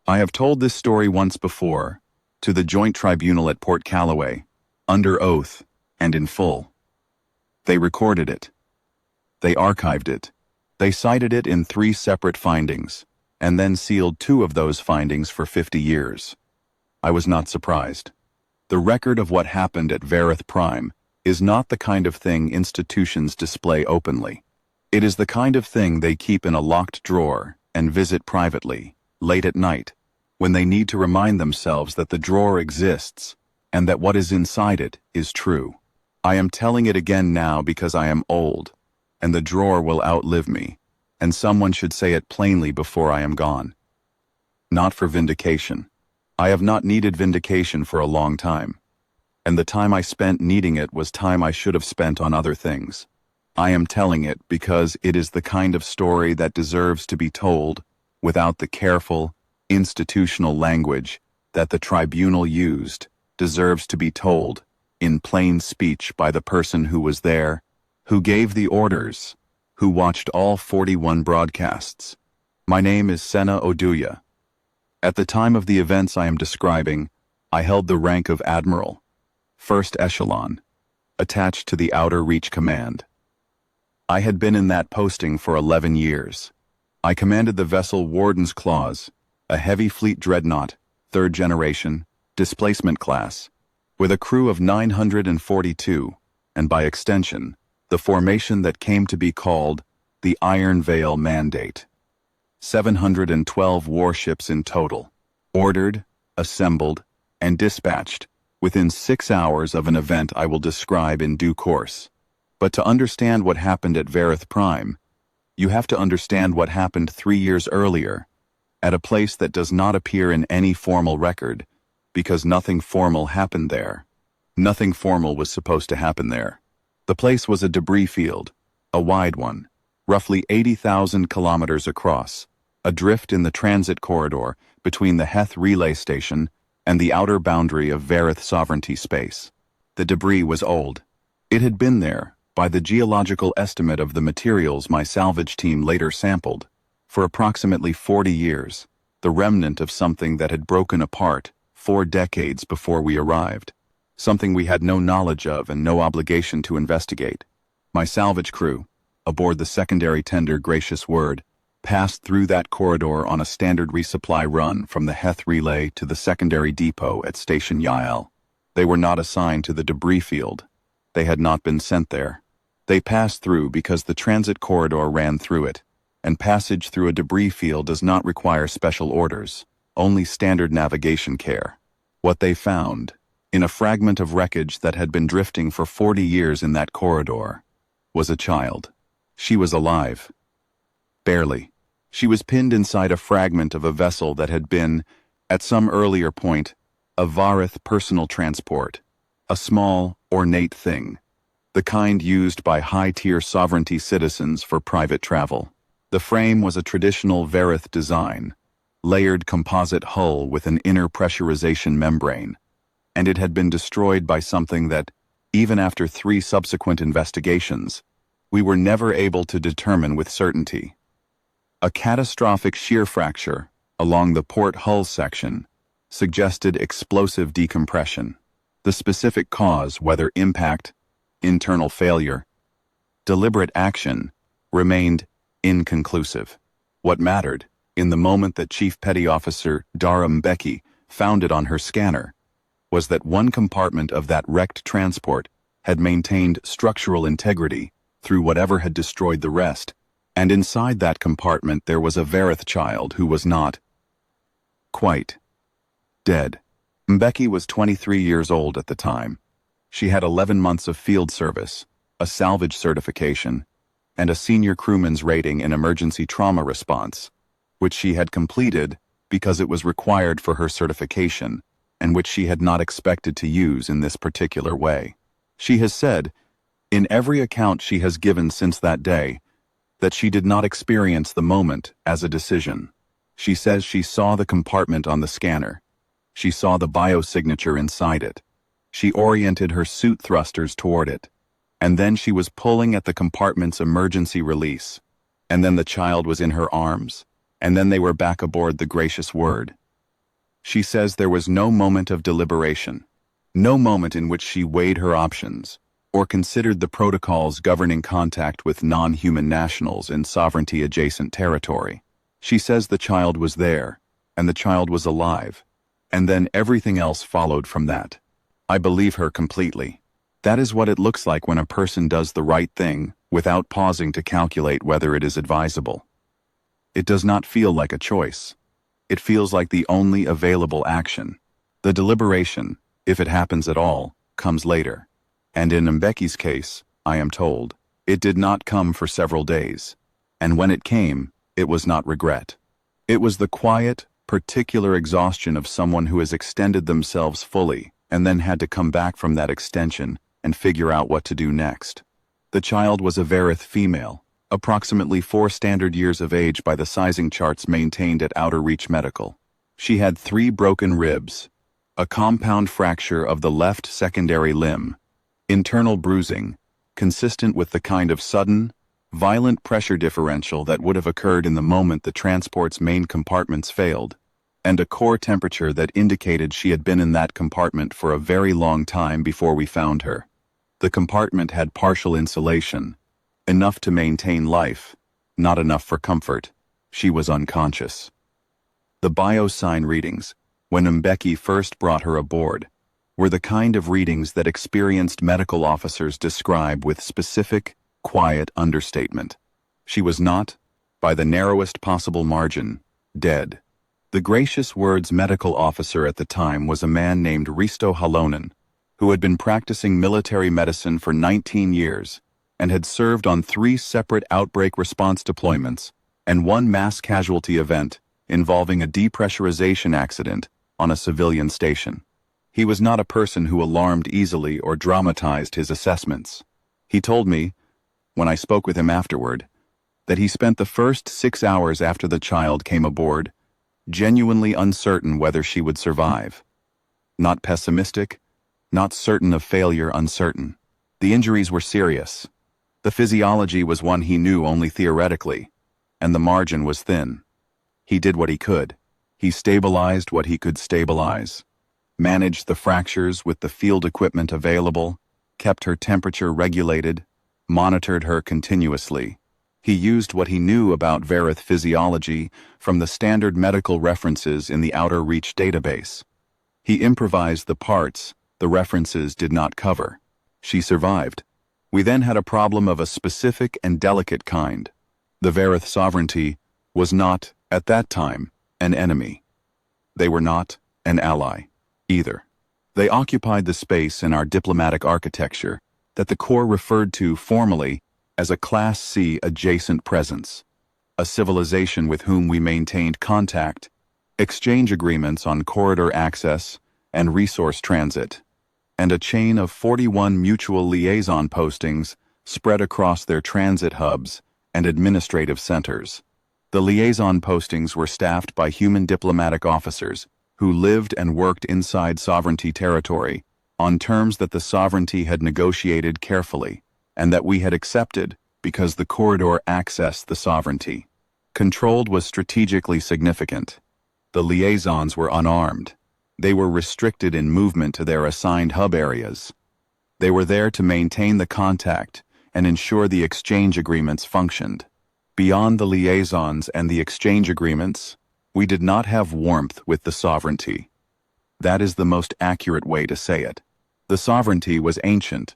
I have told this story once before, to the Joint Tribunal at Port Callaway, under oath and in full. They recorded it. They archived it. They cited it in 3 separate findings, and then sealed 2 of those findings for 50 years. I was not surprised. The record of what happened at Vareth Prime is not the kind of thing institutions display openly. It is the kind of thing they keep in a locked drawer and visit privately, late at night, when they need to remind themselves that the drawer exists and that what is inside it is true. I am telling it again now because I am old, and the drawer will outlive me, and someone should say it plainly before I am gone. Not for vindication. I have not needed vindication for a long time, and the time I spent needing it was time I should have spent on other things. I am telling it because it is the kind of story that deserves to be told without the careful, institutional language that the tribunal used, deserves to be told in plain speech by the person who was there, who gave the orders, who watched all 41 broadcasts. My name is Senna Oduya. At the time of the events I am describing, I held the rank of Admiral, first echelon, attached to the Outer Reach Command. I had been in that posting for 11 years. I commanded the vessel Warden's Claws, a heavy fleet dreadnought, 3rd generation, displacement class, with a crew of 942, and by extension, the formation that came to be called the Ironveil Mandate. 712 warships in total, ordered, assembled, and dispatched within 6 hours of an event I will describe in due course. But to understand what happened at Vareth Prime, you have to understand what happened 3 years earlier, at a place that does not appear in any formal record, because nothing formal happened there. Nothing formal was supposed to happen there. The place was a debris field, a wide one, roughly 80,000 kilometers across, adrift in the transit corridor between the Heth relay station and the outer boundary of Vareth sovereignty space. The debris was old. It had been there, by the geological estimate of the materials my salvage team later sampled, for approximately 40 years, the remnant of something that had broken apart 4 decades before we arrived. Something we had no knowledge of and no obligation to investigate. My salvage crew, aboard the secondary tender Gracious Word, passed through that corridor on a standard resupply run from the Heth relay to the secondary depot at Station Yael. They were not assigned to the debris field. They had not been sent there. They passed through because the transit corridor ran through it, and passage through a debris field does not require special orders, only standard navigation care. What they found, in a fragment of wreckage that had been drifting for 40 years in that corridor, was a child. She was alive. Barely. She was pinned inside a fragment of a vessel that had been, at some earlier point, a Vareth personal transport, a small, ornate thing, the kind used by high-tier sovereignty citizens for private travel. The frame was a traditional Vareth design, layered composite hull with an inner pressurization membrane, and it had been destroyed by something that, even after 3 subsequent investigations, we were never able to determine with certainty. A catastrophic shear fracture along the port hull section suggested explosive decompression. The specific cause, whether impact, internal failure, deliberate action, remained inconclusive. What mattered, in the moment that Chief Petty Officer Dara Mbeki found it on her scanner, was that one compartment of that wrecked transport had maintained structural integrity through whatever had destroyed the rest, and inside that compartment there was a Vareth child who was not quite dead. Mbeki was 23 years old at the time. She had 11 months of field service, a salvage certification, and a senior crewman's rating in emergency trauma response, which she had completed because it was required for her certification, and which she had not expected to use in this particular way. She has said, in every account she has given since that day, that she did not experience the moment as a decision. She says she saw the compartment on the scanner. She saw the biosignature inside it. She oriented her suit thrusters toward it, and then she was pulling at the compartment's emergency release, and then the child was in her arms, and then they were back aboard the Gracious Word. She says there was no moment of deliberation, no moment in which she weighed her options, or considered the protocols governing contact with non-human nationals in sovereignty-adjacent territory. She says the child was there, and the child was alive, and then everything else followed from that. I believe her completely. That is what it looks like when a person does the right thing without pausing to calculate whether it is advisable. It does not feel like a choice. It feels like the only available action. The deliberation, if it happens at all, comes later. And in Mbeki's case, I am told, it did not come for several days. And when it came, it was not regret. It was the quiet, particular exhaustion of someone who has extended themselves fully and then had to come back from that extension and figure out what to do next. The child was a Vareth female, approximately 4 standard years of age by the sizing charts maintained at Outer Reach Medical. She had 3 broken ribs, a compound fracture of the left secondary limb, internal bruising, consistent with the kind of sudden, violent pressure differential that would have occurred in the moment the transport's main compartments failed, and a core temperature that indicated she had been in that compartment for a very long time before we found her. The compartment had partial insulation, enough to maintain life, not enough for comfort. She was unconscious. The biosign readings, when Mbeki first brought her aboard, were the kind of readings that experienced medical officers describe with specific, quiet understatement. She was not, by the narrowest possible margin, dead. The gracious words medical officer at the time was a man named Risto Halonen, who had been practicing military medicine for 19 years and had served on 3 separate outbreak response deployments and 1 mass casualty event involving a depressurization accident on a civilian station. He was not a person who alarmed easily or dramatized his assessments. He told me, when I spoke with him afterward, that he spent the first 6 hours after the child came aboard genuinely uncertain whether she would survive. Not pessimistic, not certain of failure, uncertain. The injuries were serious. The physiology was one he knew only theoretically, and the margin was thin. He did what he could. He stabilized what he could stabilize, managed the fractures with the field equipment available, kept her temperature regulated, monitored her continuously. He used what he knew about Vareth physiology from the standard medical references in the Outer Reach database. He improvised the parts the references did not cover. She survived. We then had a problem of a specific and delicate kind. The Vareth sovereignty was not, at that time, an enemy. They were not an ally, either. They occupied the space in our diplomatic architecture that the Corps referred to formally as a Class C adjacent presence, a civilization with whom we maintained contact, exchange agreements on corridor access and resource transit, and a chain of 41 mutual liaison postings spread across their transit hubs and administrative centers. The liaison postings were staffed by human diplomatic officers who lived and worked inside sovereignty territory on terms that the sovereignty had negotiated carefully and that we had accepted because the corridor accessed the sovereignty. Controlled was strategically significant. The liaisons were unarmed. They were restricted in movement to their assigned hub areas. They were there to maintain the contact and ensure the exchange agreements functioned. Beyond the liaisons and the exchange agreements, we did not have warmth with the sovereignty. That is the most accurate way to say it. The sovereignty was ancient.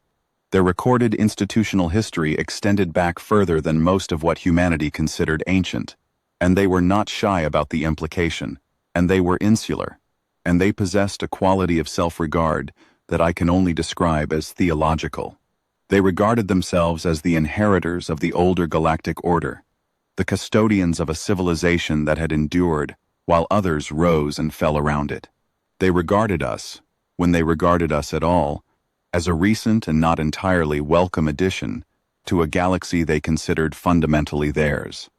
Their recorded institutional history extended back further than most of what humanity considered ancient, and they were not shy about the implication, and they were insular, and they possessed a quality of self-regard that I can only describe as theological. They regarded themselves as the inheritors of the older galactic order, the custodians of a civilization that had endured while others rose and fell around it. They regarded us, when they regarded us at all, as a recent and not entirely welcome addition to a galaxy they considered fundamentally theirs.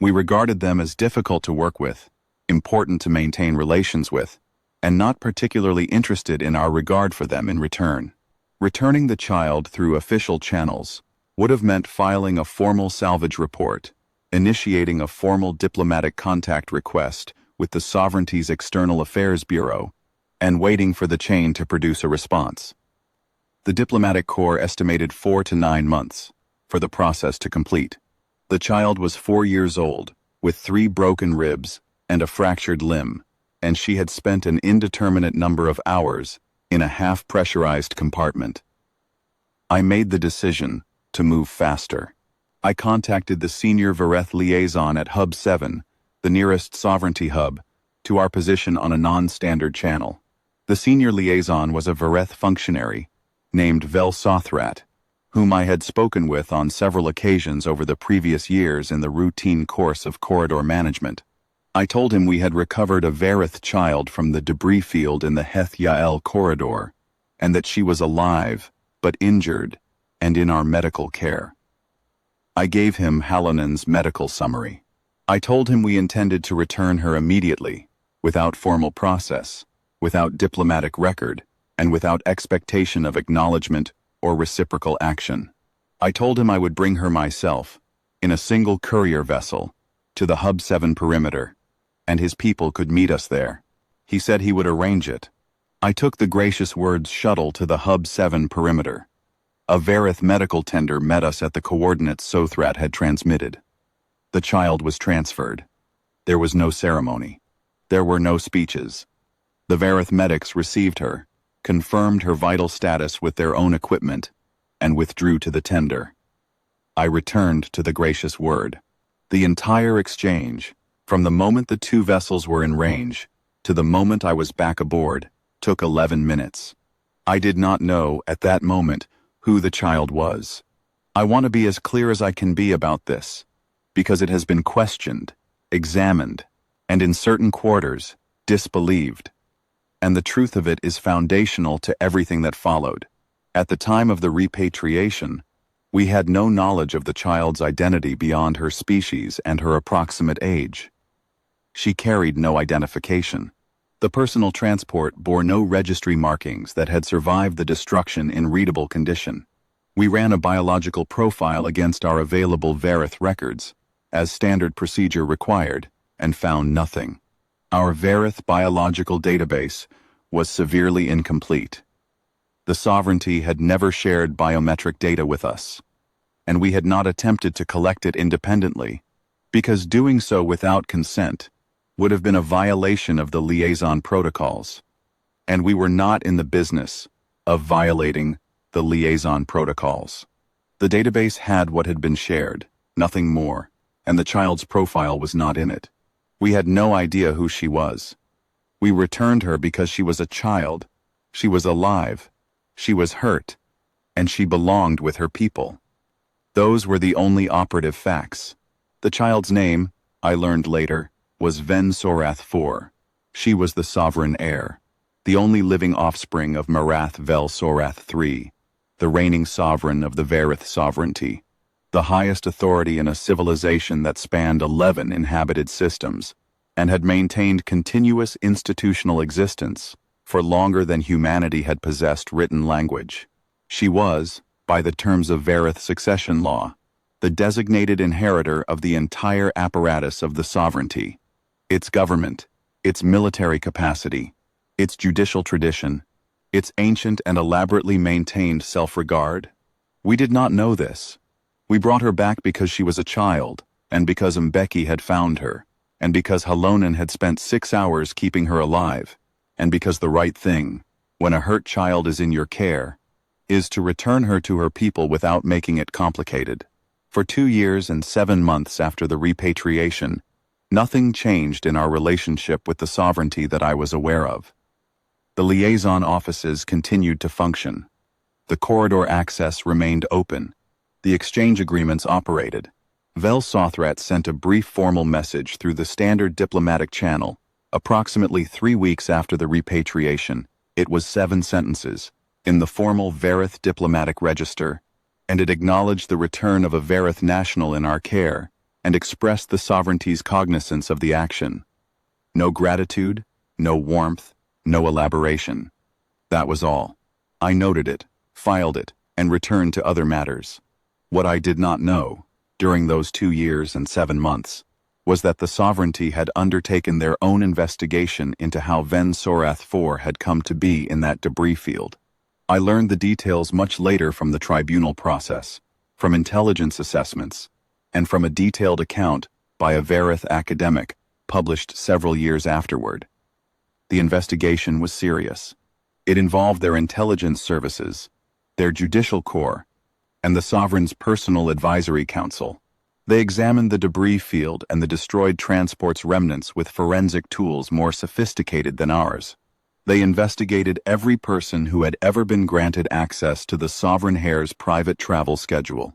We regarded them as difficult to work with, important to maintain relations with, and not particularly interested in our regard for them in return. Returning the child through official channels would have meant filing a formal salvage report, initiating a formal diplomatic contact request with the sovereignty's External Affairs Bureau and waiting for the chain to produce a response. The diplomatic corps estimated 4 to 9 months for the process to complete. The child was 4 years old, with 3 broken ribs and a fractured limb, and she had spent an indeterminate number of hours in a half-pressurized compartment. I made the decision to move faster. I contacted the senior Vareth liaison at Hub 7, the nearest sovereignty hub, to our position on a non-standard channel. The senior liaison was a Vareth functionary named Vel Sothrat, whom I had spoken with on several occasions over the previous years in the routine course of corridor management. I told him we had recovered a Vareth child from the debris field in the Heth Yael corridor, and that she was alive, but injured, and in our medical care. I gave him Halonen's medical summary. I told him we intended to return her immediately, without formal process, without diplomatic record, and without expectation of acknowledgement or reciprocal action. I told him I would bring her myself, in a single courier vessel, to the Hub 7 perimeter, and his people could meet us there. He said he would arrange it. I took the gracious words shuttle to the Hub 7 perimeter. A Vareth medical tender met us at the coordinates Sothrat had transmitted. The child was transferred. There was no ceremony. There were no speeches. The Vareth medics received her, confirmed her vital status with their own equipment, and withdrew to the tender. I returned to the gracious word. The entire exchange, from the moment the 2 vessels were in range to the moment I was back aboard, took 11 minutes. I did not know, at that moment, who the child was. I want to be as clear as I can be about this, because it has been questioned, examined, and in certain quarters, disbelieved. And the truth of it is foundational to everything that followed. At the time of the repatriation, we had no knowledge of the child's identity beyond her species and her approximate age. She carried no identification. The personal transport bore no registry markings that had survived the destruction in readable condition. We ran a biological profile against our available Vareth records, as standard procedure required, and found nothing. Our Vareth biological database was severely incomplete. The sovereignty had never shared biometric data with us, and we had not attempted to collect it independently, because doing so without consent would have been a violation of the liaison protocols, and we were not in the business of violating the liaison protocols. The database had what had been shared, nothing more, and the child's profile was not in it. We had no idea who she was. We returned her because she was a child, she was alive, she was hurt, and she belonged with her people. Those were the only operative facts. The child's name, I learned later, was Ven Sorath IV. She was the sovereign heir, the only living offspring of Marath Vel Sorath III, the reigning sovereign of the Vareth sovereignty, the highest authority in a civilization that spanned 11 inhabited systems and had maintained continuous institutional existence for longer than humanity had possessed written language. She was, by the terms of Vareth succession law, the designated inheritor of the entire apparatus of the sovereignty, its government, its military capacity, its judicial tradition, its ancient and elaborately maintained self-regard. We did not know this. We brought her back because she was a child, and because Mbeki had found her, and because Halonen had spent 6 hours keeping her alive, and because the right thing, when a hurt child is in your care, is to return her to her people without making it complicated. For 2 years and 7 months after the repatriation, nothing changed in our relationship with the sovereignty that I was aware of. The liaison offices continued to function. The corridor access remained open. The exchange agreements operated. Vel Sothrat sent a brief formal message through the standard diplomatic channel. Approximately 3 weeks after the repatriation, it was 7 sentences, in the formal Vareth diplomatic register, and it acknowledged the return of a Vareth national in our care, and expressed the sovereignty's cognizance of the action. No gratitude, no warmth, no elaboration. That was all. I noted it, filed it, and returned to other matters. What I did not know, during those 2 years and 7 months, was that the sovereignty had undertaken their own investigation into how Ven Sorath IV had come to be in that debris field. I learned the details much later from the tribunal process, from intelligence assessments, and from a detailed account by a Vareth academic published several years afterward. The investigation was serious. It involved their intelligence services, their judicial corps, and the sovereign's personal advisory council. They examined the debris field and the destroyed transport's remnants with forensic tools more sophisticated than ours. They investigated every person who had ever been granted access to the sovereign heir's private travel schedule.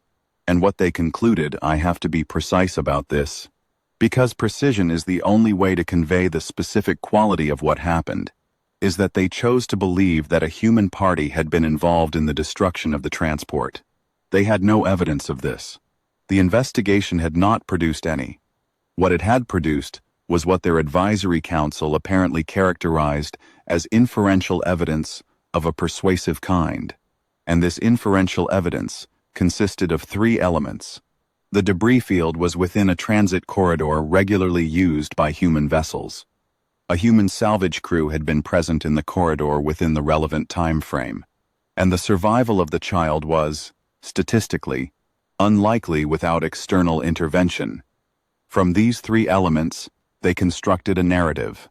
And what they concluded, I have to be precise about this, because precision is the only way to convey the specific quality of what happened, is that they chose to believe that a human party had been involved in the destruction of the transport. They had no evidence of this. The investigation had not produced any. What it had produced was what their advisory council apparently characterized as inferential evidence of a persuasive kind. And this inferential evidence consisted of three elements. The debris field was within a transit corridor regularly used by human vessels. A human salvage crew had been present in the corridor within the relevant time frame, and the survival of the child was, statistically, unlikely without external intervention. From these three elements, they constructed a narrative.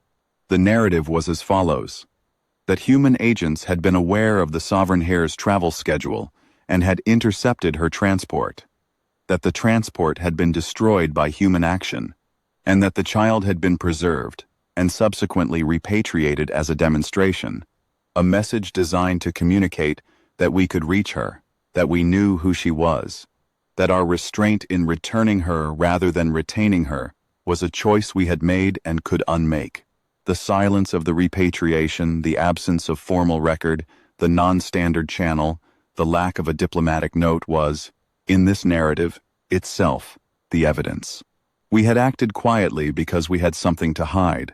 The narrative was as follows: that human agents had been aware of the sovereign heir's travel schedule and had intercepted her transport, that the transport had been destroyed by human action, and that the child had been preserved and subsequently repatriated as a demonstration, a message designed to communicate that we could reach her, that we knew who she was, that our restraint in returning her rather than retaining her was a choice we had made and could unmake. The silence of the repatriation, the absence of formal record, the non-standard channel, the lack of a diplomatic note was, in this narrative, itself, the evidence. We had acted quietly because we had something to hide.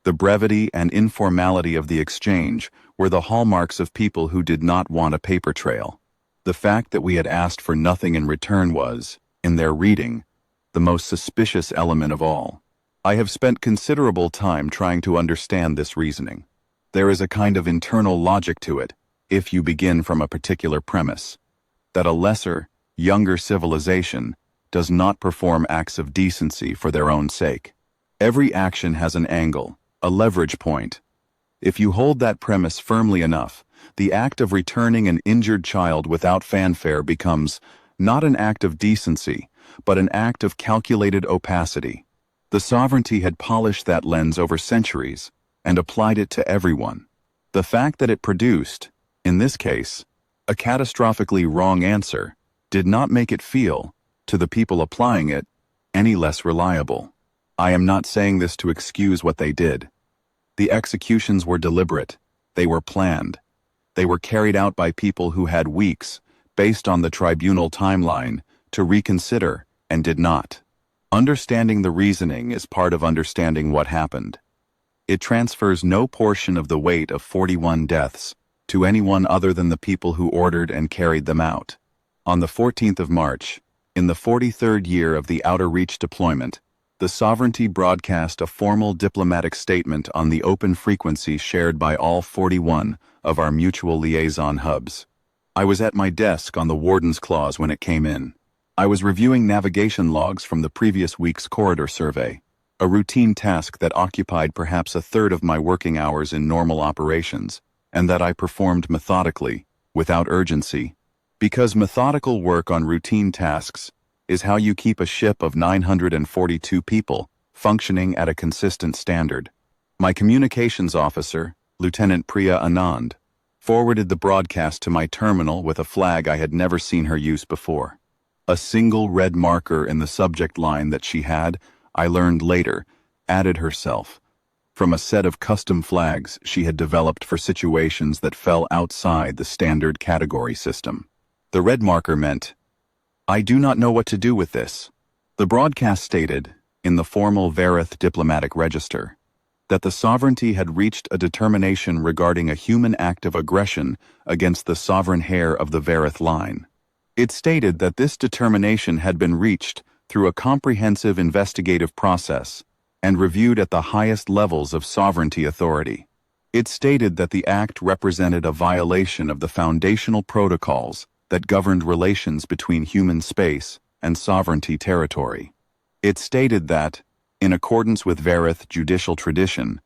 The brevity and informality of the exchange were the hallmarks of people who did not want a paper trail. The fact that we had asked for nothing in return was, in their reading, the most suspicious element of all. I have spent considerable time trying to understand this reasoning. There is a kind of internal logic to it, if you begin from a particular premise, that a lesser, younger civilization does not perform acts of decency for their own sake. Every action has an angle, a leverage point. If you hold that premise firmly enough, the act of returning an injured child without fanfare becomes not an act of decency, but an act of calculated opacity. The sovereignty had polished that lens over centuries and applied it to everyone. The fact that it produced, in this case, a catastrophically wrong answer did not make it feel, to the people applying it, any less reliable. I am not saying this to excuse what they did. The executions were deliberate. They were planned. They were carried out by people who had weeks, based on the tribunal timeline, to reconsider, and did not. Understanding the reasoning is part of understanding what happened. It transfers no portion of the weight of 41 deaths to anyone other than the people who ordered and carried them out. On the 14th of March, in the 43rd year of the Outer Reach deployment, the sovereignty broadcast a formal diplomatic statement on the open frequency shared by all 41 of our mutual liaison hubs. I was at my desk on the Warden's Clause when it came in. I was reviewing navigation logs from the previous week's corridor survey, a routine task that occupied perhaps a third of my working hours in normal operations, and that I performed methodically, without urgency, because methodical work on routine tasks is how you keep a ship of 942 people functioning at a consistent standard. My communications officer, Lieutenant Priya Anand, forwarded the broadcast to my terminal with a flag I had never seen her use before. A single red marker in the subject line that she had, I learned later, added herself, from a set of custom flags she had developed for situations that fell outside the standard category system. The red marker meant, "I do not know what to do with this." The broadcast stated, in the formal Vareth diplomatic register, that the sovereignty had reached a determination regarding a human act of aggression against the sovereign heir of the Vareth line. It stated that this determination had been reached through a comprehensive investigative process and reviewed at the highest levels of sovereignty authority. It stated that the act represented a violation of the foundational protocols that governed relations between human space and sovereignty territory. It stated that, in accordance with Vareth judicial tradition,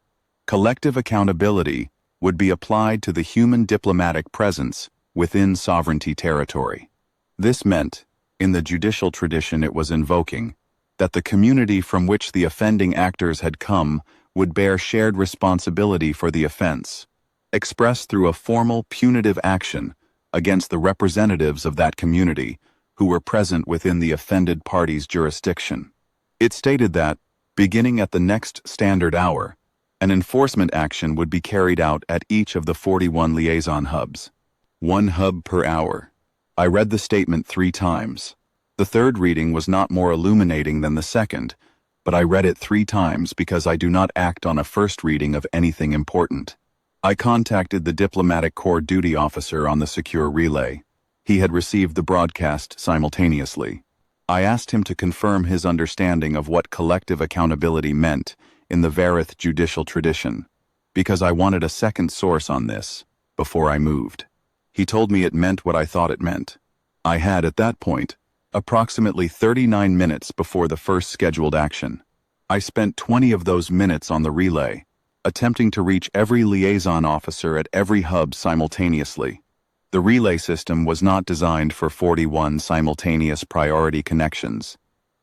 collective accountability would be applied to the human diplomatic presence within sovereignty territory. This meant, in the judicial tradition it was invoking, that the community from which the offending actors had come would bear shared responsibility for the offense, expressed through a formal punitive action against the representatives of that community who were present within the offended party's jurisdiction. It stated that, beginning at the next standard hour, an enforcement action would be carried out at each of the 41 liaison hubs. 1 hub per hour. I read the statement 3 times. The third reading was not more illuminating than the second, but I read it 3 times because I do not act on a first reading of anything important. I contacted the diplomatic corps duty officer on the secure relay. He had received the broadcast simultaneously. I asked him to confirm his understanding of what collective accountability meant in the Vareth judicial tradition, because I wanted a second source on this before I moved. He told me it meant what I thought it meant. I had, at that point, approximately 39 minutes before the first scheduled action. I spent 20 of those minutes on the relay, attempting to reach every liaison officer at every hub simultaneously. The relay system was not designed for 41 simultaneous priority connections,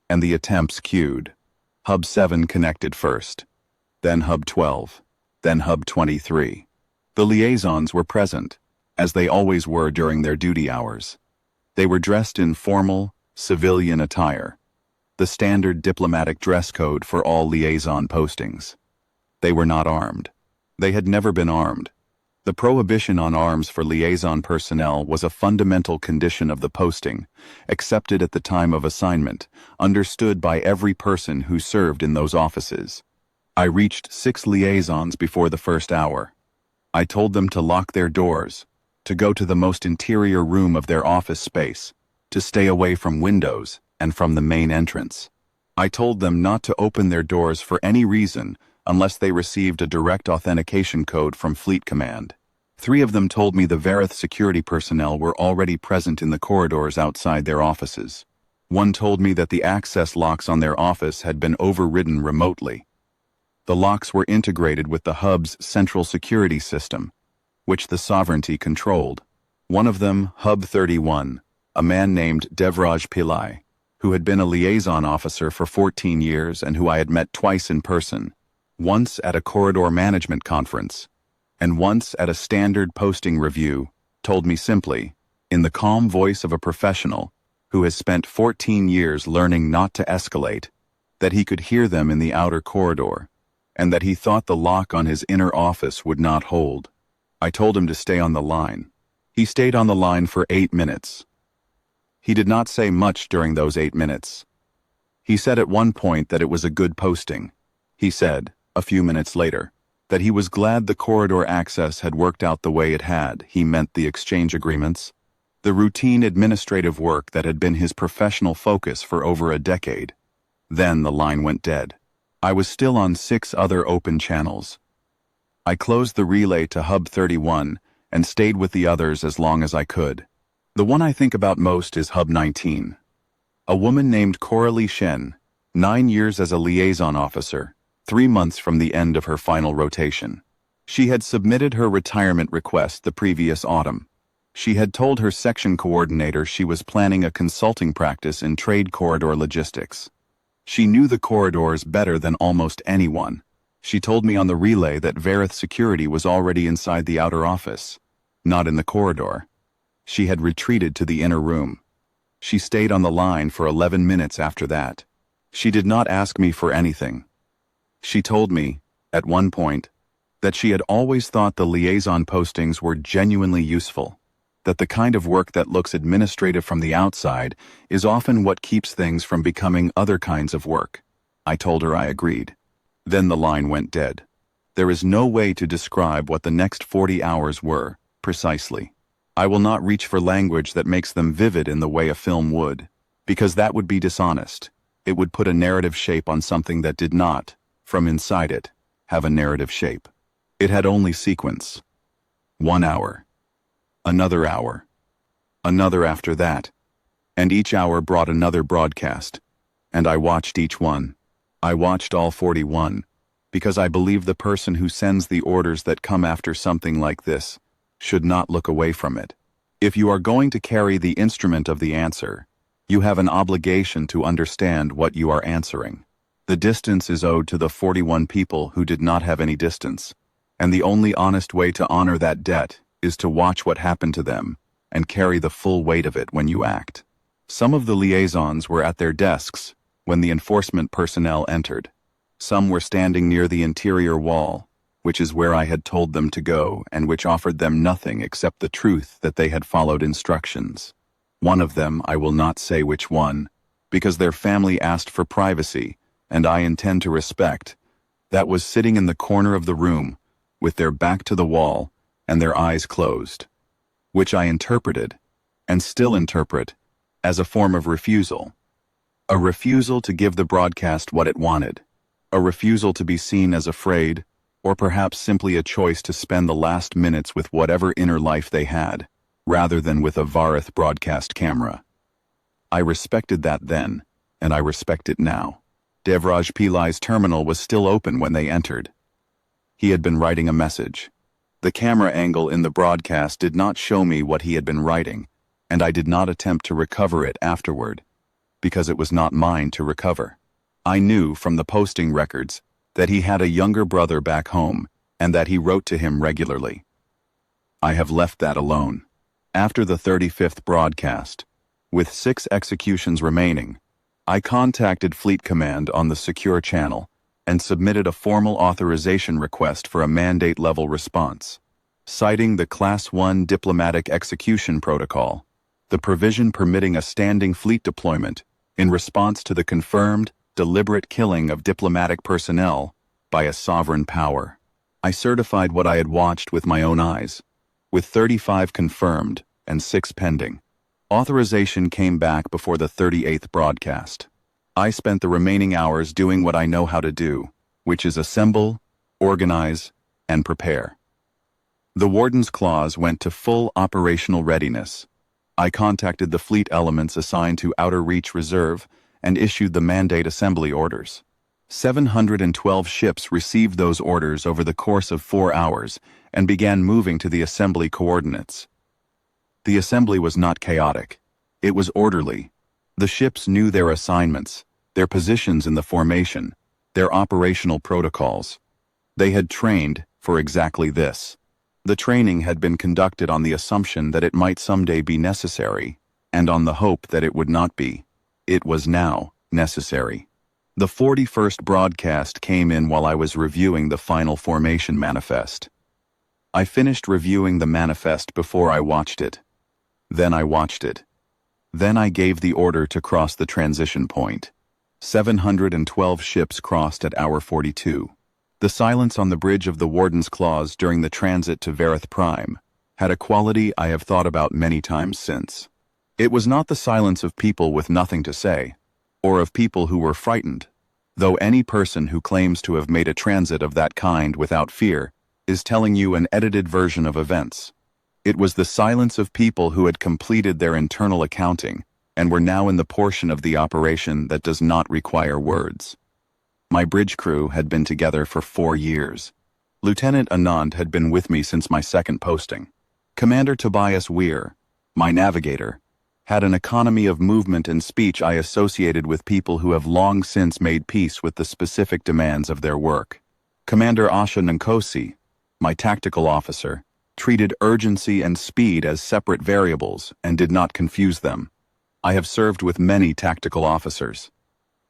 and the attempts queued. Hub 7 connected first, then Hub 12, then Hub 23. The liaisons were present, as they always were during their duty hours. They were dressed in formal, civilian attire, the standard diplomatic dress code for all liaison postings. They were not armed. They had never been armed. The prohibition on arms for liaison personnel was a fundamental condition of the posting, accepted at the time of assignment, understood by every person who served in those offices. I reached 6 liaisons before the first hour. I told them to lock their doors, to go to the most interior room of their office space, to stay away from windows and from the main entrance. I told them not to open their doors for any reason unless they received a direct authentication code from Fleet Command. 3 of them told me the Vareth security personnel were already present in the corridors outside their offices. 1 told me that the access locks on their office had been overridden remotely. The locks were integrated with the hub's central security system, which the sovereignty controlled. 1 of them, Hub 31, a man named Devraj Pillai, who had been a liaison officer for 14 years and who I had met twice in person, once at a corridor management conference, and once at a standard posting review, told me simply, in the calm voice of a professional who has spent 14 years learning not to escalate, that he could hear them in the outer corridor, and that he thought the lock on his inner office would not hold. I told him to stay on the line. He stayed on the line for 8 minutes. He did not say much during those 8 minutes. He said at one point that it was a good posting. He said, a few minutes later, that he was glad the corridor access had worked out the way it had. He meant the exchange agreements, the routine administrative work that had been his professional focus for over a decade. Then the line went dead. I was still on 6 other open channels. I closed the relay to Hub 31 and stayed with the others as long as I could. The one I think about most is Hub 19. A woman named Coralie Shen, 9 years as a liaison officer, 3 months from the end of her final rotation. She had submitted her retirement request the previous autumn. She had told her section coordinator she was planning a consulting practice in trade corridor logistics. She knew the corridors better than almost anyone. She told me on the relay that Vareth security was already inside the outer office, not in the corridor. She had retreated to the inner room. She stayed on the line for 11 minutes after that. She did not ask me for anything. She told me, at one point, that she had always thought the liaison postings were genuinely useful, that the kind of work that looks administrative from the outside is often what keeps things from becoming other kinds of work. I told her I agreed. Then the line went dead. There is no way to describe what the next 40 hours were, precisely. I will not reach for language that makes them vivid in the way a film would, because that would be dishonest. it would put a narrative shape on something that did not, from inside it, have a narrative shape. It had only sequence. 1 hour. Another hour. Another after that. And each hour brought another broadcast. And I watched each one. I watched all 41. Because I believe the person who sends the orders that come after something like this should not look away from it. If you are going to carry the instrument of the answer, you have an obligation to understand what you are answering. The distance is owed to the 41 people who did not have any distance, and the only honest way to honor that debt is to watch what happened to them and carry the full weight of it when you act. Some of the liaisons were at their desks when the enforcement personnel entered. Some were standing near the interior wall, which is where I had told them to go and which offered them nothing except the truth that they had followed instructions. One of them, I will not say which one, because their family asked for privacy, and I intend to respect, that was sitting in the corner of the room, with their back to the wall and their eyes closed, which I interpreted, and still interpret, as a form of refusal. A refusal to give the broadcast what it wanted. A refusal to be seen as afraid, or perhaps simply a choice to spend the last minutes with whatever inner life they had, rather than with a Vareth broadcast camera. I respected that then, and I respect it now. Devraj Pillai's terminal was still open when they entered. He had been writing a message. The camera angle in the broadcast did not show me what he had been writing, and I did not attempt to recover it afterward, because it was not mine to recover. I knew from the posting records that he had a younger brother back home and that he wrote to him regularly. I have left that alone. After the 35th broadcast, with 6 executions remaining, I contacted Fleet Command on the secure channel and submitted a formal authorization request for a mandate-level response, citing the Class 1 diplomatic execution protocol, the provision permitting a standing fleet deployment in response to the confirmed, deliberate killing of diplomatic personnel by a sovereign power. I certified what I had watched with my own eyes, with 35 confirmed and 6 pending. Authorization came back before the 38th broadcast. I spent the remaining hours doing what I know how to do, which is assemble, organize, and prepare. The Warden's Clause went to full operational readiness. I contacted the fleet elements assigned to Outer Reach Reserve and issued the mandate assembly orders. 712 ships received those orders over the course of 4 hours and began moving to the assembly coordinates. The assembly was not chaotic. It was orderly. The ships knew their assignments, their positions in the formation, their operational protocols. They had trained for exactly this. The training had been conducted on the assumption that it might someday be necessary, and on the hope that it would not be. It was now necessary. The 41st broadcast came in while I was reviewing the final formation manifest. I finished reviewing the manifest before I watched it. Then I watched it. Then I gave the order to cross the transition point. 712 ships crossed at hour 42. The silence on the bridge of the Warden's Clause during the transit to Vareth Prime had a quality I have thought about many times since. It was not the silence of people with nothing to say, or of people who were frightened, though any person who claims to have made a transit of that kind without fear is telling you an edited version of events. It was the silence of people who had completed their internal accounting and were now in the portion of the operation that does not require words. My bridge crew had been together for 4 years. Lieutenant Anand had been with me since my second posting. Commander Tobias Weir, my navigator, had an economy of movement and speech I associated with people who have long since made peace with the specific demands of their work. Commander Asha Nkosi, my tactical officer, treated urgency and speed as separate variables and did not confuse them. I have served with many tactical officers.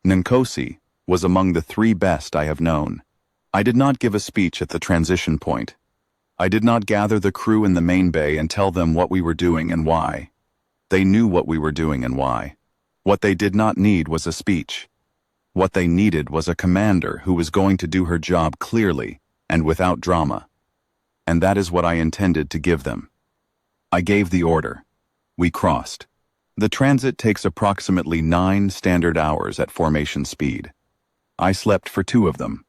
Nkosi was among the 3 best I have known. I did not give a speech at the transition point. I did not gather the crew in the main bay and tell them what we were doing and why. They knew what we were doing and why. What they did not need was a speech. What they needed was a commander who was going to do her job clearly and without drama. And that is what I intended to give them. I gave the order. We crossed. The transit takes approximately 9 standard hours at formation speed. I slept for 2 of them.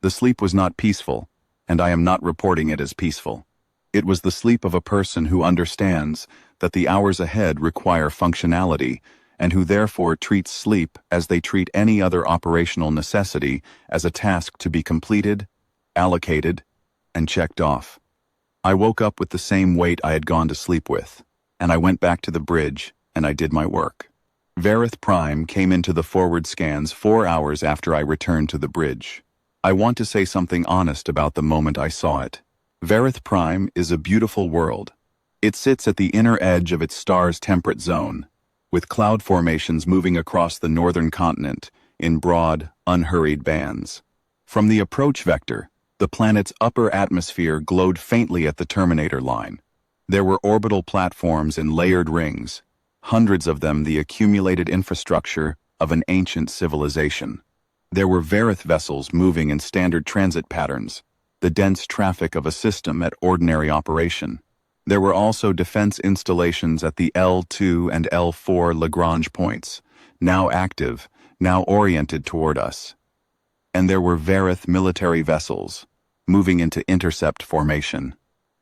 The sleep was not peaceful, and I am not reporting it as peaceful. It was the sleep of a person who understands that the hours ahead require functionality and who therefore treats sleep as they treat any other operational necessity as a task to be completed, allocated, and checked off. I woke up with the same weight I had gone to sleep with, and I went back to the bridge and I did my work. Vareth Prime came into the forward scans 4 hours after I returned to the bridge. I want to say something honest about the moment I saw it. Vareth Prime is a beautiful world. It sits at the inner edge of its star's temperate zone, with cloud formations moving across the northern continent in broad, unhurried bands. From the approach vector, the planet's upper atmosphere glowed faintly at the terminator line. There were orbital platforms in layered rings, hundreds of them the accumulated infrastructure of an ancient civilization. There were Vareth vessels moving in standard transit patterns, the dense traffic of a system at ordinary operation. There were also defense installations at the L2 and L4 Lagrange points, now active, now oriented toward us. And there were Vareth military vessels, moving into intercept formation.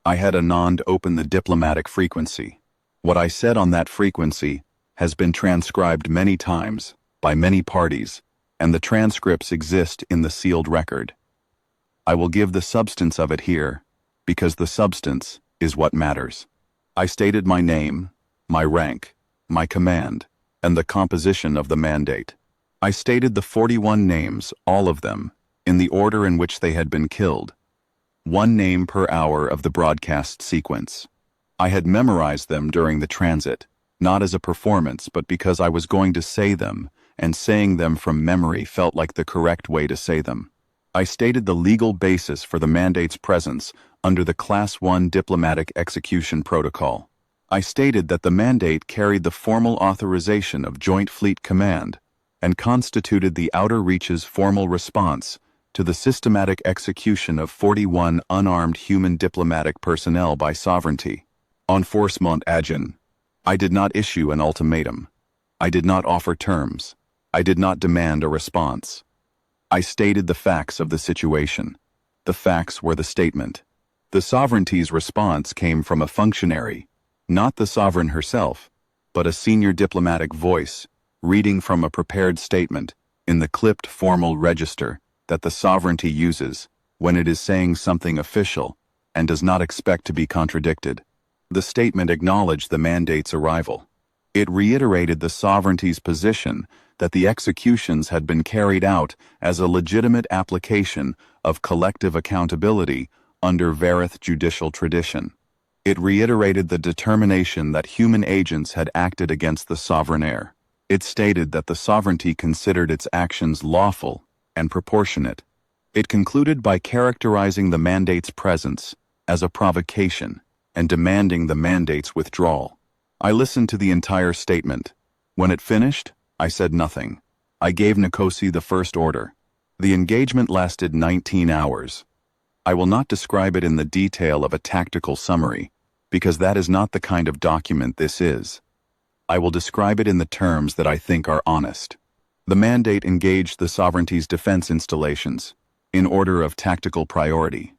I had Anand open the diplomatic frequency. What I said on that frequency has been transcribed many times, by many parties, and the transcripts exist in the sealed record. I will give the substance of it here, because the substance is what matters. I stated my name, my rank, my command, and the composition of the mandate. I stated the 41 names, all of them, in the order in which they had been killed. 1 name per hour of the broadcast sequence. I had memorized them during the transit, not as a performance but because I was going to say them, and saying them from memory felt like the correct way to say them. I stated the legal basis for the mandate's presence under the Class 1 Diplomatic Execution Protocol. I stated that the mandate carried the formal authorization of Joint Fleet Command and constituted the Outer Reach's formal response to the systematic execution of 41 unarmed human diplomatic personnel by sovereignty. Enforcement agent. I did not issue an ultimatum. I did not offer terms. I did not demand a response. I stated the facts of the situation. The facts were the statement. The sovereignty's response came from a functionary, not the sovereign herself, but a senior diplomatic voice, reading from a prepared statement in the clipped formal register that the sovereignty uses when it is saying something official and does not expect to be contradicted. The statement acknowledged the mandate's arrival. It reiterated the sovereignty's position that the executions had been carried out as a legitimate application of collective accountability under Vareth judicial tradition. It reiterated the determination that human agents had acted against the sovereign heir. It stated that the sovereignty considered its actions lawful and proportionate. It concluded by characterizing the mandate's presence as a provocation and demanding the mandate's withdrawal. I listened to the entire statement. When it finished, I said nothing. I gave Nikosi the first order. The engagement lasted 19 hours. I will not describe it in the detail of a tactical summary, because that is not the kind of document this is. I will describe it in the terms that I think are honest. The mandate engaged the sovereignty's defense installations, in order of tactical priority.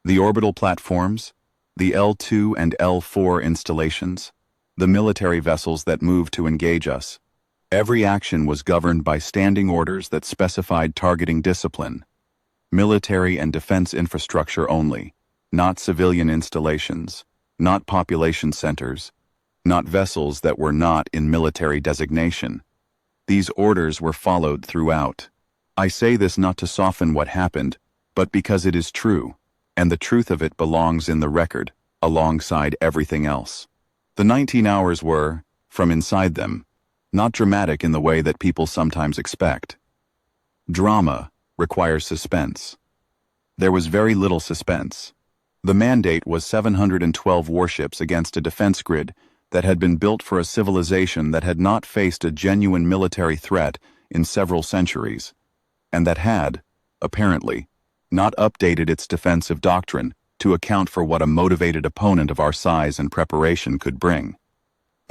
The orbital platforms, the L2 and L4 installations, the military vessels that moved to engage us. Every action was governed by standing orders that specified targeting discipline, military and defense infrastructure only, not civilian installations, not population centers, not vessels that were not in military designation. These orders were followed throughout. I say this not to soften what happened, but because it is true, and the truth of it belongs in the record, alongside everything else. The 19 hours were, from inside them, not dramatic in the way that people sometimes expect. Drama requires suspense. There was very little suspense. The mandate was 712 warships against a defense grid that had been built for a civilization that had not faced a genuine military threat in several centuries, and that had, apparently, not updated its defensive doctrine to account for what a motivated opponent of our size and preparation could bring.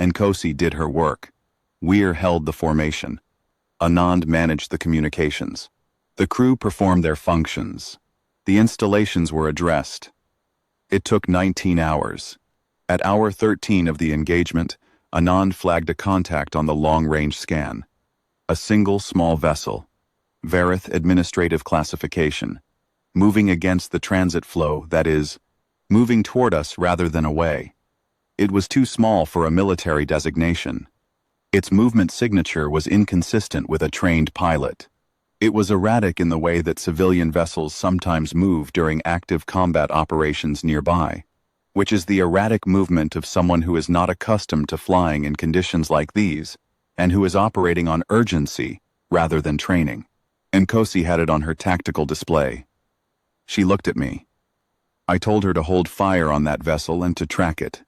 Nkosi did her work. Weir held the formation. Anand managed the communications. The crew performed their functions. The installations were addressed. It took 19 hours. At hour 13 of the engagement, Anand flagged a contact on the long-range scan. A single small vessel. Vareth administrative classification. Moving against the transit flow, that is, moving toward us rather than away. It was too small for a military designation. Its movement signature was inconsistent with a trained pilot. It was erratic in the way that civilian vessels sometimes move during active combat operations nearby, which is the erratic movement of someone who is not accustomed to flying in conditions like these, and who is operating on urgency rather than training. Nkosi had it on her tactical display. She looked at me. I told her to hold fire on that vessel and to track it.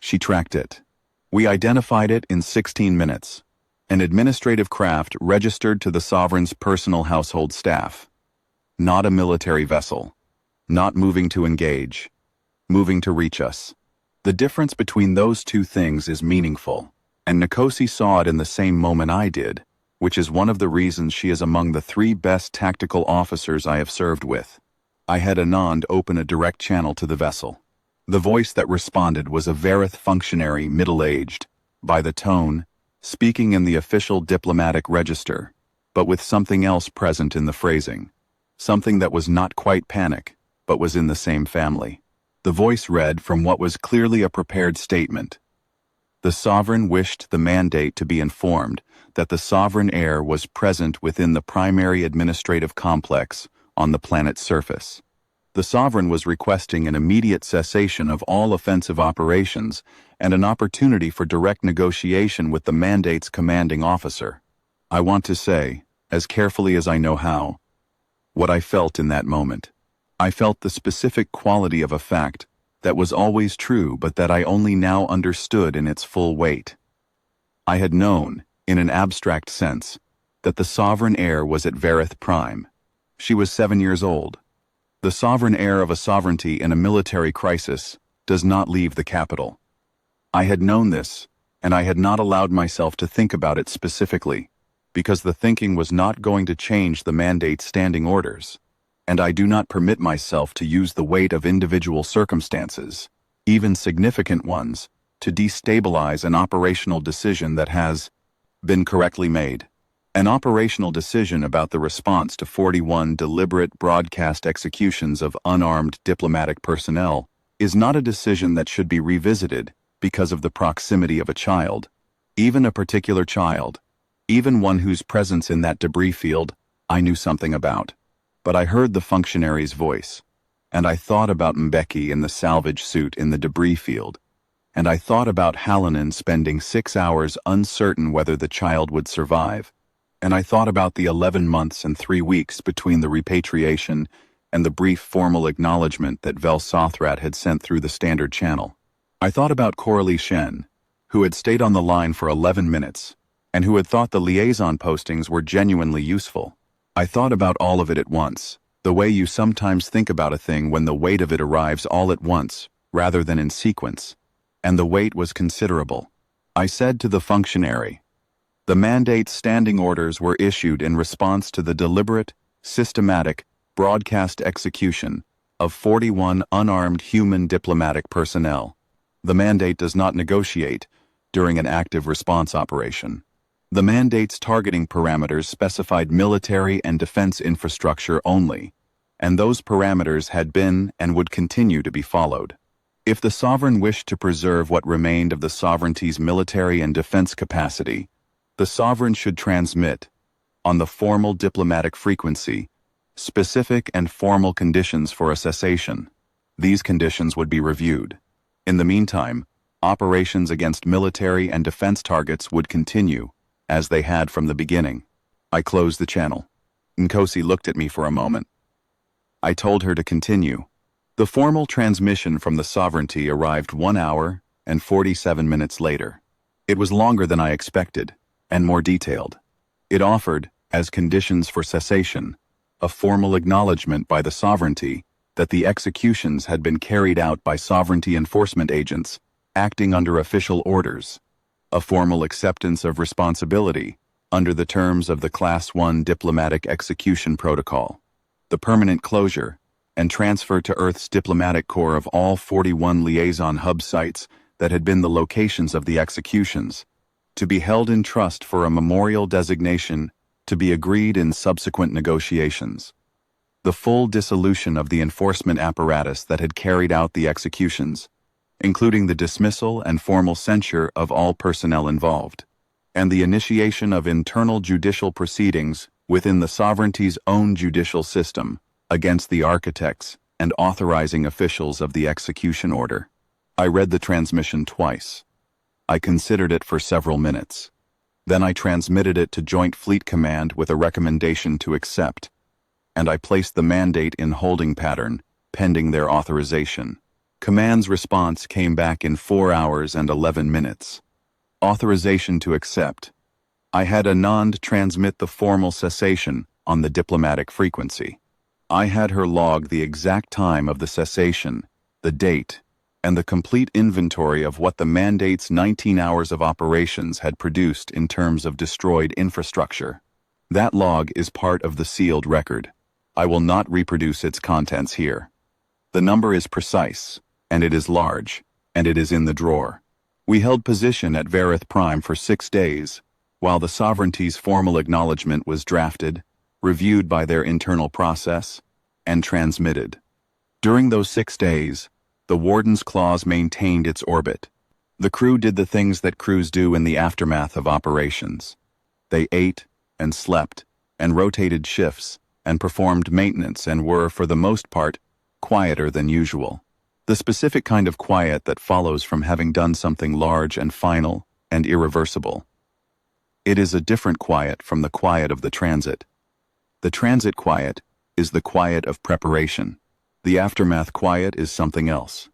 She tracked it. We identified it in 16 minutes. An administrative craft registered to the sovereign's personal household staff. Not a military vessel. Not moving to engage. Moving to reach us. The difference between those two things is meaningful, and Nkosi saw it in the same moment I did, which is one of the reasons she is among the 3 best tactical officers I have served with. I had Anand open a direct channel to the vessel. The voice that responded was a Vareth functionary, middle-aged, by the tone, speaking in the official diplomatic register, but with something else present in the phrasing. Something that was not quite panic, but was in the same family. The voice read from what was clearly a prepared statement. The sovereign wished the mandate to be informed that the sovereign heir was present within the primary administrative complex on the planet's surface. The sovereign was requesting an immediate cessation of all offensive operations and an opportunity for direct negotiation with the mandate's commanding officer. I want to say, as carefully as I know how, what I felt in that moment. I felt the specific quality of a fact that was always true but that I only now understood in its full weight. I had known, in an abstract sense, that the sovereign heir was at Vareth Prime. She was 7 years old. The sovereign heir of a sovereignty in a military crisis does not leave the capital. I had known this, and I had not allowed myself to think about it specifically, because the thinking was not going to change the mandate's standing orders, and I do not permit myself to use the weight of individual circumstances, even significant ones, to destabilize an operational decision that has been correctly made. An operational decision about the response to 41 deliberate broadcast executions of unarmed diplomatic personnel is not a decision that should be revisited because of the proximity of a child, even a particular child, even one whose presence in that debris field I knew something about. But I heard the functionary's voice, and I thought about Mbeki in the salvage suit in the debris field, and I thought about Hallinan spending 6 hours uncertain whether the child would survive, and I thought about the 11 months and 3 weeks between the repatriation and the brief formal acknowledgement that Vel Sothrat had sent through the standard channel. I thought about Coralie Shen, who had stayed on the line for 11 minutes, and who had thought the liaison postings were genuinely useful. I thought about all of it at once, the way you sometimes think about a thing when the weight of it arrives all at once, rather than in sequence, and the weight was considerable. I said to the functionary, the mandate's standing orders were issued in response to the deliberate, systematic, broadcast execution of 41 unarmed human diplomatic personnel. The mandate does not negotiate during an active response operation. The mandate's targeting parameters specified military and defense infrastructure only, and those parameters had been and would continue to be followed. If the sovereign wished to preserve what remained of the sovereignty's military and defense capacity, the sovereign should transmit, on the formal diplomatic frequency, specific and formal conditions for a cessation. These conditions would be reviewed. In the meantime, operations against military and defense targets would continue, as they had from the beginning. I closed the channel. Nkosi looked at me for a moment. I told her to continue. The formal transmission from the sovereignty arrived 1 hour and 47 minutes later. It was longer than I expected, and more detailed. It offered, as conditions for cessation, a formal acknowledgement by the sovereignty that the executions had been carried out by sovereignty enforcement agents acting under official orders, a formal acceptance of responsibility under the terms of the Class 1 Diplomatic Execution Protocol, the permanent closure and transfer to Earth's diplomatic corps of all 41 liaison hub sites that had been the locations of the executions, to be held in trust for a memorial designation to be agreed in subsequent negotiations. The full dissolution of the enforcement apparatus that had carried out the executions, including the dismissal and formal censure of all personnel involved, and the initiation of internal judicial proceedings within the sovereignty's own judicial system against the architects and authorizing officials of the execution order. I read the transmission twice. I considered it for several minutes. Then I transmitted it to Joint Fleet Command with a recommendation to accept, and I placed the mandate in holding pattern, pending their authorization. Command's response came back in 4 hours and 11 minutes. Authorization to accept. I had Anand transmit the formal cessation on the diplomatic frequency. I had her log the exact time of the cessation, the date, and the complete inventory of what the mandate's 19 hours of operations had produced in terms of destroyed infrastructure. That log is part of the sealed record. I will not reproduce its contents here. The number is precise, and it is large, and it is in the drawer. We held position at Vareth Prime for 6 days, while the sovereignty's formal acknowledgement was drafted, reviewed by their internal process, and transmitted. During those 6 days, the Warden's Clause maintained its orbit. The crew did the things that crews do in the aftermath of operations. They ate and slept and rotated shifts and performed maintenance and were, for the most part, quieter than usual. The specific kind of quiet that follows from having done something large and final and irreversible. It is a different quiet from the quiet of the transit. The transit quiet is the quiet of preparation. The aftermath quiet is something else.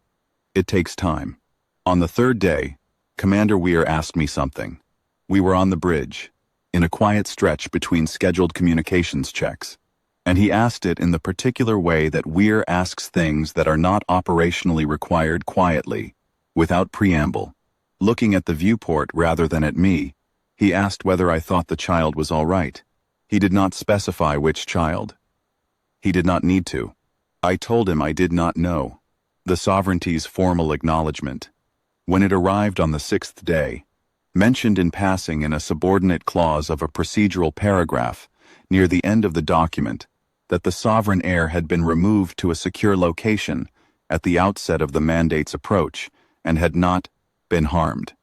It takes time. On the 3rd day, Commander Weir asked me something. We were on the bridge, in a quiet stretch between scheduled communications checks, and he asked it in the particular way that Weir asks things that are not operationally required quietly, without preamble. Looking at the viewport rather than at me, he asked whether I thought the child was all right. He did not specify which child. He did not need to. I told him I did not know. The sovereignty's formal acknowledgement, when it arrived on the 6th day, mentioned in passing in a subordinate clause of a procedural paragraph near the end of the document that the sovereign heir had been removed to a secure location at the outset of the mandate's approach and had not been harmed.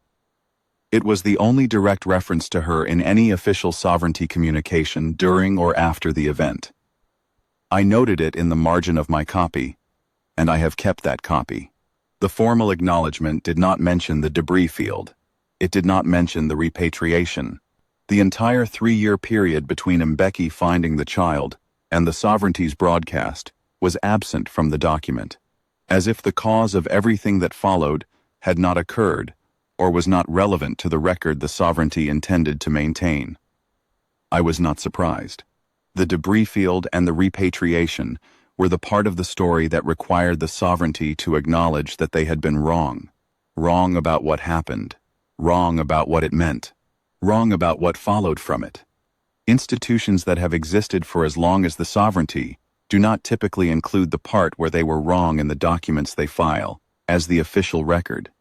It was the only direct reference to her in any official sovereignty communication during or after the event. I noted it in the margin of my copy, and I have kept that copy. The formal acknowledgement did not mention the debris field. It did not mention the repatriation. The entire 3-year period between Mbeki finding the child and the sovereignty's broadcast was absent from the document, as if the cause of everything that followed had not occurred or was not relevant to the record the sovereignty intended to maintain. I was not surprised. The debris field and the repatriation were the part of the story that required the sovereignty to acknowledge that they had been wrong. Wrong about what happened. Wrong about what it meant. Wrong about what followed from it. Institutions that have existed for as long as the sovereignty do not typically include the part where they were wrong in the documents they file, as the official record.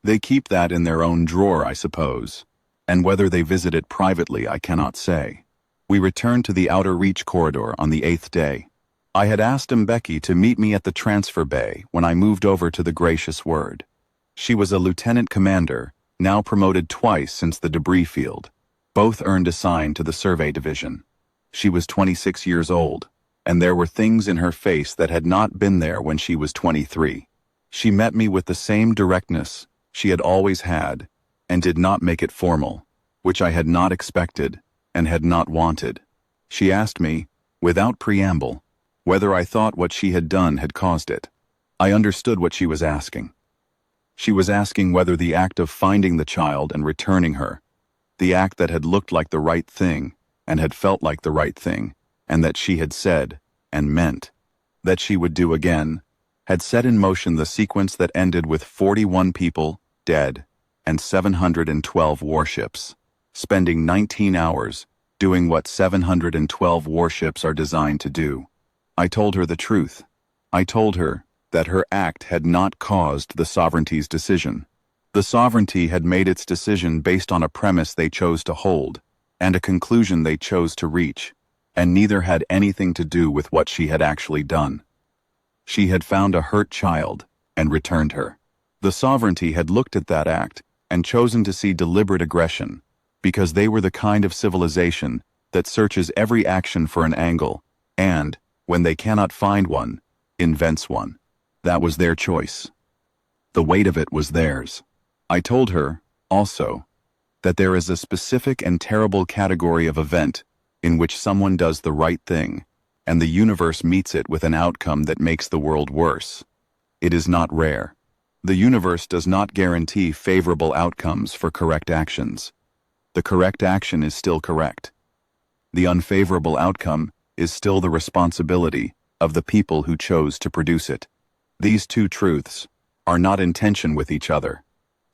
They keep that in their own drawer, I suppose, and whether they visit it privately I cannot say. We returned to the outer reach corridor on the 8th day. I had asked Mbeki to meet me at the transfer bay when I moved over to the Gracious Word. She was a lieutenant commander, now promoted twice since the debris field. Both earned assigned to the survey division. She was 26 years old, and there were things in her face that had not been there when she was 23. She met me with the same directness she had always had, and did not make it formal, which I had not expected and had not wanted. She asked me, without preamble, whether I thought what she had done had caused it. I understood what she was asking. She was asking whether the act of finding the child and returning her, the act that had looked like the right thing and had felt like the right thing, and that she had said and meant that she would do again, had set in motion the sequence that ended with 41 people dead and 712 warships, spending 19 hours doing what 712 warships are designed to do. I told her the truth. I told her that her act had not caused the sovereignty's decision. The sovereignty had made its decision based on a premise they chose to hold, and a conclusion they chose to reach, and neither had anything to do with what she had actually done. She had found a hurt child and returned her. The sovereignty had looked at that act and chosen to see deliberate aggression, because they were the kind of civilization that searches every action for an angle, and, when they cannot find one, invents one. That was their choice. The weight of it was theirs. I told her, also, that there is a specific and terrible category of event in which someone does the right thing, and the universe meets it with an outcome that makes the world worse. It is not rare. The universe does not guarantee favorable outcomes for correct actions. The correct action is still correct. The unfavorable outcome is still the responsibility of the people who chose to produce it. These two truths are not in tension with each other,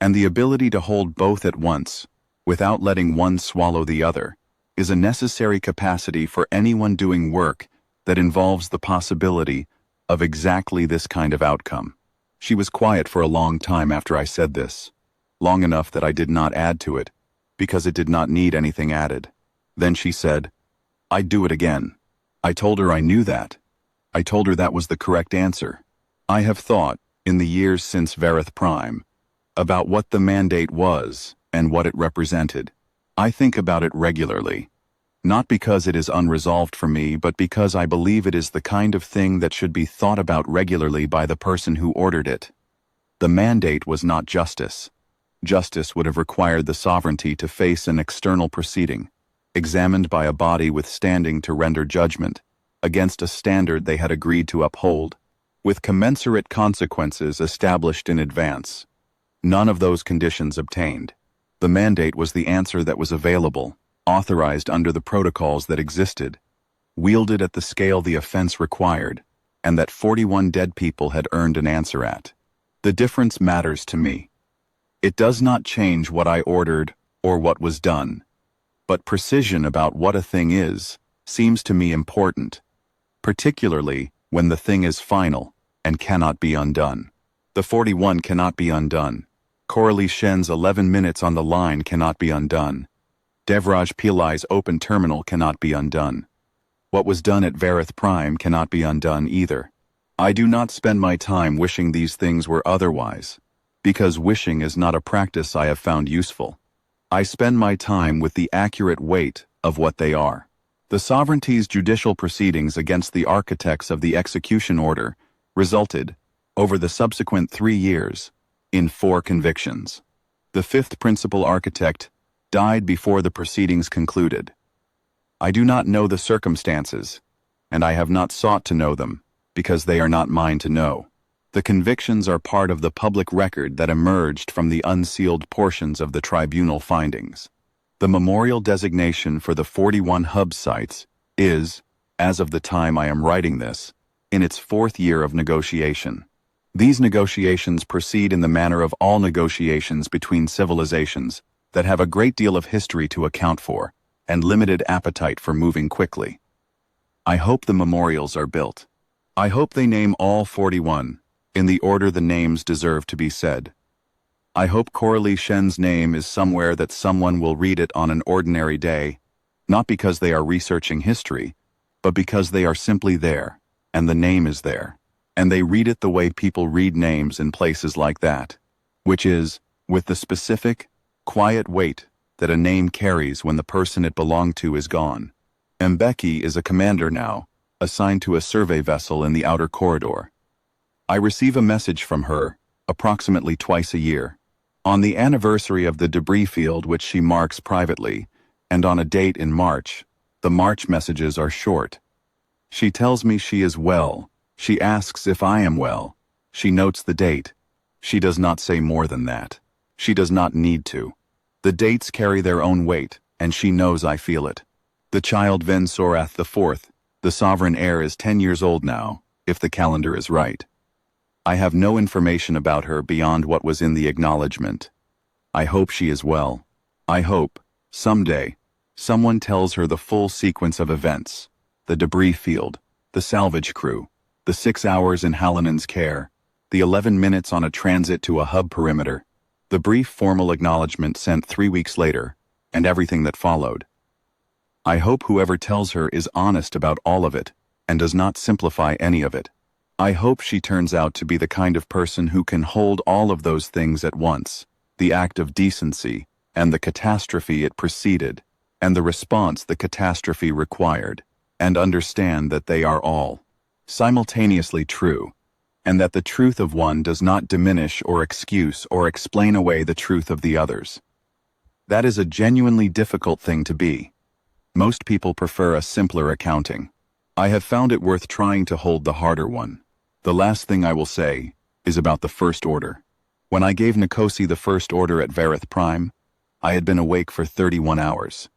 and the ability to hold both at once, without letting one swallow the other, is a necessary capacity for anyone doing work that involves the possibility of exactly this kind of outcome. She was quiet for a long time after I said this, long enough that I did not add to it, because it did not need anything added. Then she said, "I'd do it again." I told her I knew that. I told her that was the correct answer. I have thought, in the years since Vareth Prime, about what the mandate was and what it represented. I think about it regularly, not because it is unresolved for me, but because I believe it is the kind of thing that should be thought about regularly by the person who ordered it. The mandate was not justice. Justice would have required the sovereignty to face an external proceeding, examined by a body with standing to render judgment, against a standard they had agreed to uphold, with commensurate consequences established in advance. None of those conditions obtained. The mandate was the answer that was available, authorized under the protocols that existed, wielded at the scale the offense required, and that 41 dead people had earned an answer at. The difference matters to me. It does not change what I ordered or what was done, but precision about what a thing is seems to me important, particularly when the thing is final and cannot be undone. The 41 cannot be undone. Coralie Shen's 11 minutes on the line cannot be undone. Devraj Pillai's open terminal cannot be undone. What was done at Vareth Prime cannot be undone either. I do not spend my time wishing these things were otherwise, because wishing is not a practice I have found useful. I spend my time with the accurate weight of what they are. The sovereignty's judicial proceedings against the architects of the execution order resulted, over the subsequent 3 years, in 4 convictions. The 5th principal architect died before the proceedings concluded. I do not know the circumstances, and I have not sought to know them, because they are not mine to know. The convictions are part of the public record that emerged from the unsealed portions of the tribunal findings. The memorial designation for the 41 hub sites is, as of the time I am writing this, in its 4th year of negotiation. These negotiations proceed in the manner of all negotiations between civilizations that have a great deal of history to account for and limited appetite for moving quickly. I hope the memorials are built. I hope they name all 41, in the order the names deserve to be said. I hope Coralie Shen's name is somewhere that someone will read it on an ordinary day, not because they are researching history, but because they are simply there, and the name is there, and they read it the way people read names in places like that, which is, with the specific, quiet weight that a name carries when the person it belonged to is gone. Mbeki is a commander now, assigned to a survey vessel in the outer corridor. I receive a message from her, approximately twice a year, on the anniversary of the debris field which she marks privately, and on a date in March. The March messages are short. She tells me she is well. She asks if I am well. She notes the date. She does not say more than that. She does not need to. The dates carry their own weight, and she knows I feel it. The child Ven Sorath IV, the sovereign heir, is 10 years old now, if the calendar is right. I have no information about her beyond what was in the acknowledgement. I hope she is well. I hope, someday, someone tells her the full sequence of events. The debris field, the salvage crew, the 6 hours in Hallinan's care, the 11 minutes on a transit to a hub perimeter, the brief formal acknowledgement sent 3 weeks later, and everything that followed. I hope whoever tells her is honest about all of it, and does not simplify any of it. I hope she turns out to be the kind of person who can hold all of those things at once, the act of decency, and the catastrophe it preceded, and the response the catastrophe required, and understand that they are all simultaneously true, and that the truth of one does not diminish or excuse or explain away the truth of the others. That is a genuinely difficult thing to be. Most people prefer a simpler accounting. I have found it worth trying to hold the harder one. The last thing I will say is about the First Order. When I gave Nikosi the First Order at Vareth Prime, I had been awake for 31 hours.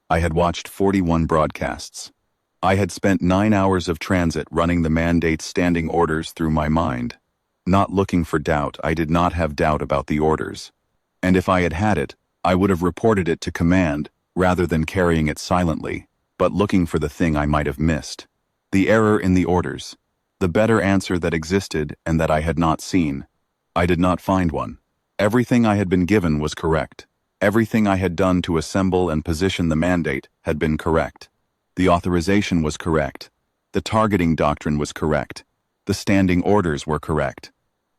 I had watched 41 broadcasts. I had spent 9 hours of transit running the mandate's standing orders through my mind. Not looking for doubt, I did not have doubt about the orders. And if I had had it, I would have reported it to command, rather than carrying it silently, but looking for the thing I might have missed. The error in the orders. The better answer that existed and that I had not seen. I did not find one. Everything I had been given was correct. Everything I had done to assemble and position the mandate had been correct. The authorization was correct. The targeting doctrine was correct. The standing orders were correct.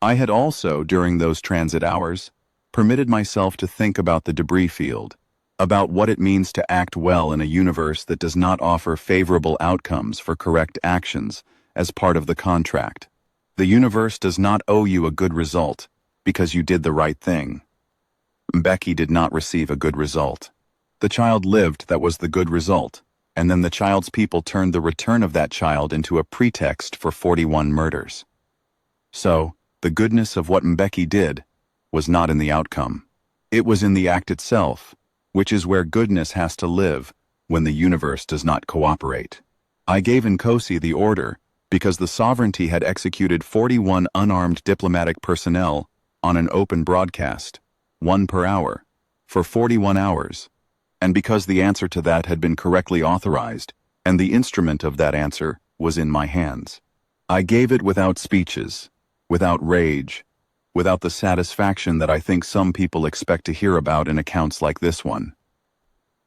I had also, during those transit hours, permitted myself to think about the debris field, about what it means to act well in a universe that does not offer favorable outcomes for correct actions as part of the contract. The universe does not owe you a good result because you did the right thing. Becky did not receive a good result. The child lived, that was the good result, and then the child's people turned the return of that child into a pretext for 41 murders. So, the goodness of what Becky did was not in the outcome. It was in the act itself, which is where goodness has to live when the universe does not cooperate. I gave Nkosi the order because the sovereignty had executed 41 unarmed diplomatic personnel on an open broadcast, 1 per hour, for 41 hours, and because the answer to that had been correctly authorized, and the instrument of that answer was in my hands. I gave it without speeches, without rage, without the satisfaction that I think some people expect to hear about in accounts like this one.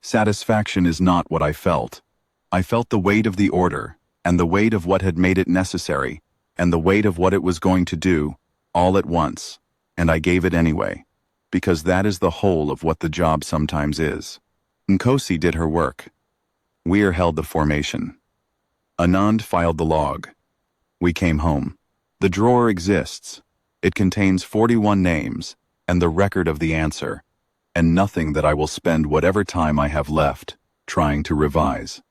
Satisfaction is not what I felt. I felt the weight of the order, and the weight of what had made it necessary, and the weight of what it was going to do, all at once, and I gave it anyway, because that is the whole of what the job sometimes is. Nkosi did her work. Weir held the formation. Anand filed the log. We came home. The drawer exists. It contains 41 names, and the record of the answer, and nothing that I will spend whatever time I have left trying to revise.